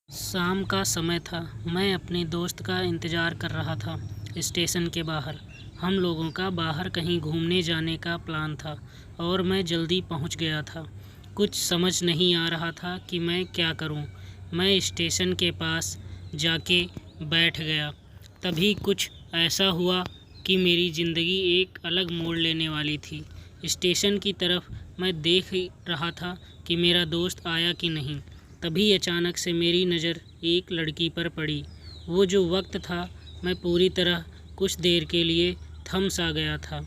शाम का समय था। मैं अपने दोस्त का इंतज़ार कर रहा था स्टेशन के बाहर। हम लोगों का बाहर कहीं घूमने जाने का प्लान था और मैं जल्दी पहुंच गया था। कुछ समझ नहीं आ रहा था कि मैं क्या करूं। मैं स्टेशन के पास जाके बैठ गया। तभी कुछ ऐसा हुआ कि मेरी ज़िंदगी एक अलग मोड़ लेने वाली थी। स्टेशन की तरफ मैं देख रहा था कि मेरा दोस्त आया कि नहीं। तभी अचानक से मेरी नज़र एक लड़की पर पड़ी। वो जो वक्त था, मैं पूरी तरह कुछ देर के लिए थम सा गया था।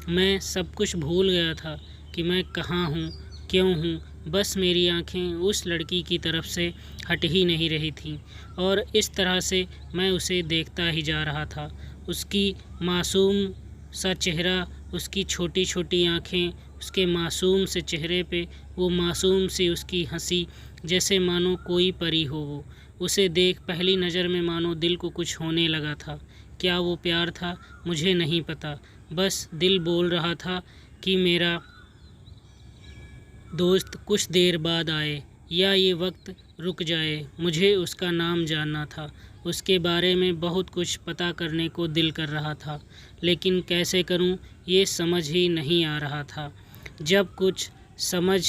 मैं सब कुछ भूल गया था कि मैं कहाँ हूँ, क्यों हूँ। बस मेरी आंखें उस लड़की की तरफ से हट ही नहीं रही थीं और इस तरह से मैं उसे देखता ही जा रहा था। उसकी मासूम सा चेहरा, उसकी छोटी छोटी आँखें, उसके मासूम से चेहरे पे वो मासूम सी उसकी हंसी, जैसे मानो कोई परी हो वो। उसे देख पहली नज़र में मानो दिल को कुछ होने लगा था। क्या वो प्यार था? मुझे नहीं पता। बस दिल बोल रहा था कि मेरा दोस्त कुछ देर बाद आए या ये वक्त रुक जाए। मुझे उसका नाम जानना था। उसके बारे में बहुत कुछ पता करने को दिल कर रहा था, लेकिन कैसे करूं ये समझ ही नहीं आ रहा था। जब कुछ समझ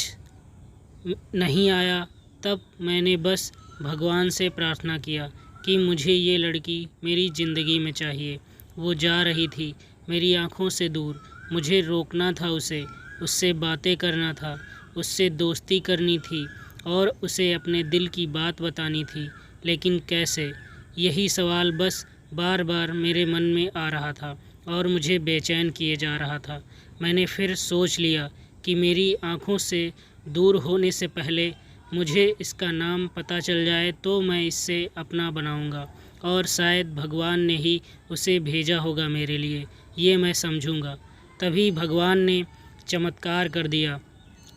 नहीं आया तब मैंने बस भगवान से प्रार्थना किया कि मुझे ये लड़की मेरी ज़िंदगी में चाहिए। वो जा रही थी मेरी आंखों से दूर। मुझे रोकना था उसे, उससे बातें करना था, उससे दोस्ती करनी थी और उसे अपने दिल की बात बतानी थी। लेकिन कैसे? यही सवाल बस बार बार मेरे मन में आ रहा था और मुझे बेचैन किए जा रहा था। मैंने फिर सोच लिया कि मेरी आंखों से दूर होने से पहले मुझे इसका नाम पता चल जाए तो मैं इससे अपना बनाऊंगा और शायद भगवान ने ही उसे भेजा होगा मेरे लिए, ये मैं समझूंगा। तभी भगवान ने चमत्कार कर दिया।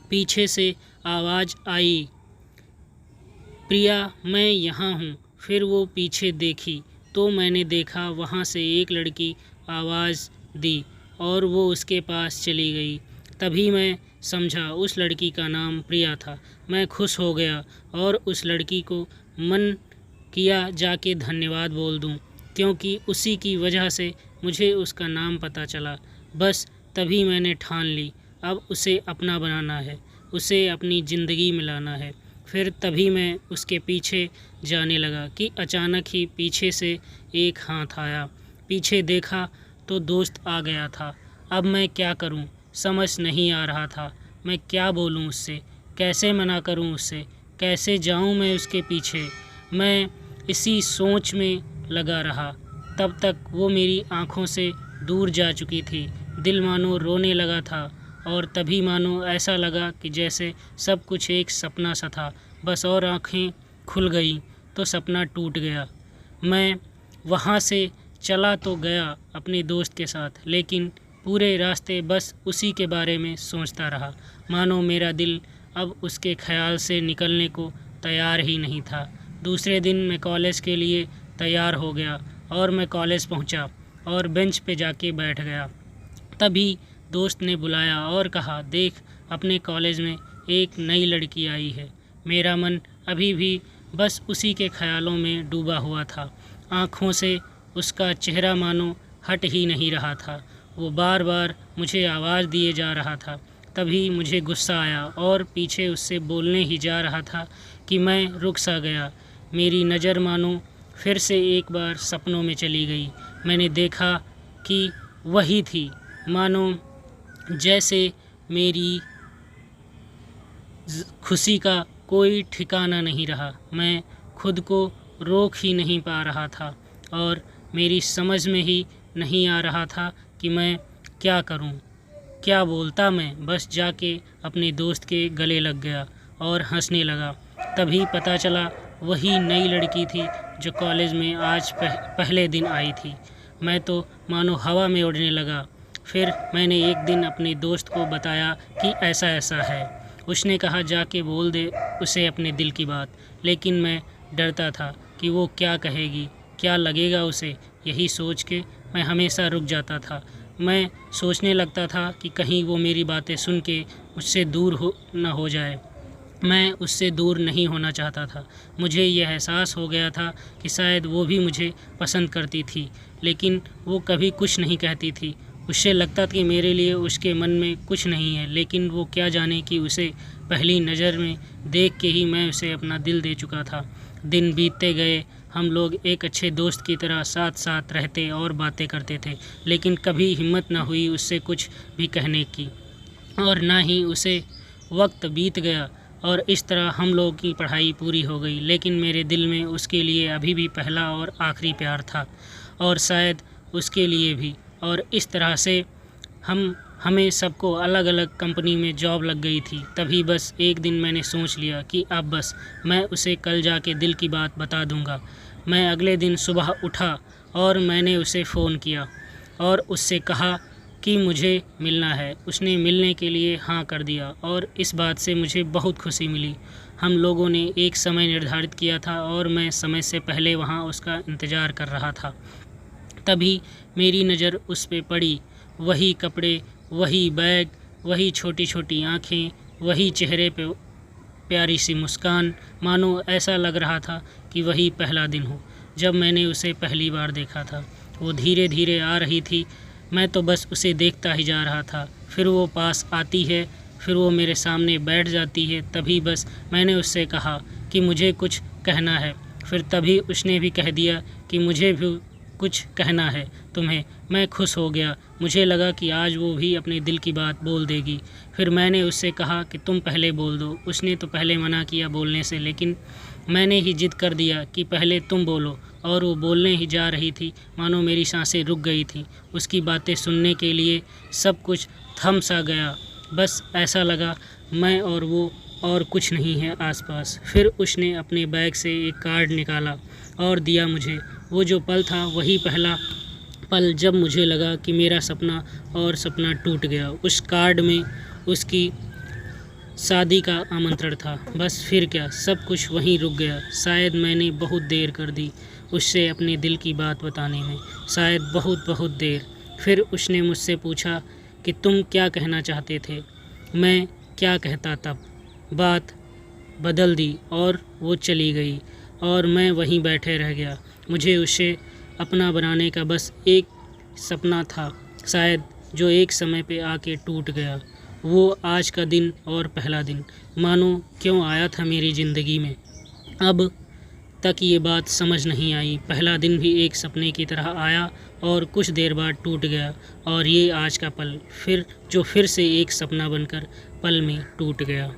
पीछे से आवाज़ आई, प्रिया मैं यहाँ हूँ। फिर वो पीछे देखी तो मैंने देखा वहाँ से एक लड़की आवाज़ दी और वो उसके पास चली गई। तभी मैं समझा उस लड़की का नाम प्रिया था। मैं खुश हो गया और उस लड़की को मन किया जाके धन्यवाद बोल दूं, क्योंकि उसी की वजह से मुझे उसका नाम पता चला। बस तभी मैंने ठान ली, अब उसे अपना बनाना है, उसे अपनी ज़िंदगी में लाना है। फिर तभी मैं उसके पीछे जाने लगा कि अचानक ही पीछे से एक हाथ आया। पीछे देखा तो दोस्त आ गया था। अब मैं क्या करूं समझ नहीं आ रहा था। मैं क्या बोलूं उससे, कैसे मना करूं उससे, कैसे जाऊं मैं उसके पीछे। मैं इसी सोच में लगा रहा। तब तक वो मेरी आंखों से दूर जा चुकी थी। दिल मानो रोने लगा था और तभी मानो ऐसा लगा कि जैसे सब कुछ एक सपना सा था। बस और आँखें खुल गई तो सपना टूट गया। मैं वहाँ से चला तो गया अपने दोस्त के साथ, लेकिन पूरे रास्ते बस उसी के बारे में सोचता रहा। मानो मेरा दिल अब उसके ख्याल से निकलने को तैयार ही नहीं था। दूसरे दिन मैं कॉलेज के लिए तैयार हो गया और मैं कॉलेज पहुंचा और बेंच पे जाके बैठ गया। तभी दोस्त ने बुलाया और कहा, देख अपने कॉलेज में एक नई लड़की आई है। मेरा मन अभी भी बस उसी के ख्यालों में डूबा हुआ था। आँखों से उसका चेहरा मानो हट ही नहीं रहा था। वो बार बार मुझे आवाज़ दिए जा रहा था। तभी मुझे गुस्सा आया और पीछे उससे बोलने ही जा रहा था कि मैं रुक सा गया। मेरी नज़र मानो फिर से एक बार सपनों में चली गई। मैंने देखा कि वही थी। मानो जैसे मेरी खुशी का कोई ठिकाना नहीं रहा। मैं खुद को रोक ही नहीं पा रहा था और मेरी समझ में ही नहीं आ रहा था कि मैं क्या करूं, क्या बोलता। मैं बस जाके अपने दोस्त के गले लग गया और हंसने लगा। तभी पता चला वही नई लड़की थी जो कॉलेज में आज पहले दिन आई थी। मैं तो मानो हवा में उड़ने लगा। फिर मैंने एक दिन अपने दोस्त को बताया कि ऐसा ऐसा है। उसने कहा जाके बोल दे उसे अपने दिल की बात। लेकिन मैं डरता था कि वो क्या कहेगी, क्या लगेगा उसे। यही सोच के मैं हमेशा रुक जाता था। मैं सोचने लगता था कि कहीं वो मेरी बातें सुन के मुझसे दूर न हो जाए। मैं उससे दूर नहीं होना चाहता था। मुझे यह एहसास हो गया था कि शायद वो भी मुझे पसंद करती थी, लेकिन वो कभी कुछ नहीं कहती थी। उससे लगता था कि मेरे लिए उसके मन में कुछ नहीं है, लेकिन वो क्या जाने कि उसे पहली नज़र में देख के ही मैं उसे अपना दिल दे चुका था। दिन बीतते गए, हम लोग एक अच्छे दोस्त की तरह साथ साथ रहते और बातें करते थे, लेकिन कभी हिम्मत न हुई उससे कुछ भी कहने की, और ना ही उसे वक्त बीत गया और इस तरह हम लोगों की पढ़ाई पूरी हो गई। लेकिन मेरे दिल में उसके लिए अभी भी पहला और आखिरी प्यार था, और शायद उसके लिए भी। और इस तरह से हमें सबको अलग अलग कंपनी में जॉब लग गई थी। तभी बस एक दिन मैंने सोच लिया कि अब बस मैं उसे कल जाके दिल की बात बता दूंगा। मैं अगले दिन सुबह उठा और मैंने उसे फ़ोन किया और उससे कहा कि मुझे मिलना है। उसने मिलने के लिए हाँ कर दिया और इस बात से मुझे बहुत खुशी मिली। हम लोगों ने एक समय निर्धारित किया था और मैं समय से पहले वहाँ उसका इंतज़ार कर रहा था। तभी मेरी नज़र उस पे पड़ी। वही कपड़े, वही बैग, वही छोटी छोटी आँखें, वही चेहरे पे प्यारी सी मुस्कान। मानो ऐसा लग रहा था कि वही पहला दिन हो जब मैंने उसे पहली बार देखा था। वो धीरे धीरे आ रही थी, मैं तो बस उसे देखता ही जा रहा था। फिर वो पास आती है, फिर वो मेरे सामने बैठ जाती है। तभी बस मैंने उससे कहा कि मुझे कुछ कहना है। फिर तभी उसने भी कह दिया कि मुझे भी कुछ कहना है तुम्हें। मैं खुश हो गया, मुझे लगा कि आज वो भी अपने दिल की बात बोल देगी। फिर मैंने उससे कहा कि तुम पहले बोल दो। उसने तो पहले मना किया बोलने से, लेकिन मैंने ही जिद कर दिया कि पहले तुम बोलो। और वो बोलने ही जा रही थी, मानो मेरी सांसें रुक गई थी। उसकी बातें सुनने के लिए सब कुछ थम सा गया। बस ऐसा लगा मैं और वो और कुछ नहीं है आसपास। फिर उसने अपने बैग से एक कार्ड निकाला और दिया मुझे। वो जो पल था वही पहला पल जब मुझे लगा कि मेरा सपना टूट गया। उस कार्ड में उसकी शादी का आमंत्रण था। बस फिर क्या, सब कुछ वहीं रुक गया। शायद मैंने बहुत देर कर दी उससे अपने दिल की बात बताने में, शायद बहुत बहुत देर। फिर उसने मुझसे पूछा कि तुम क्या कहना चाहते थे। मैं क्या कहता तब। बात बदल दी और वो चली गई और मैं वहीं बैठे रह गया। मुझे उसे अपना बनाने का बस एक सपना था शायद, जो एक समय पे आके टूट गया। वो आज का दिन और पहला दिन मानो क्यों आया था मेरी ज़िंदगी में, अब तक ये बात समझ नहीं आई। पहला दिन भी एक सपने की तरह आया और कुछ देर बाद टूट गया, और ये आज का पल फिर से एक सपना बनकर पल में टूट गया।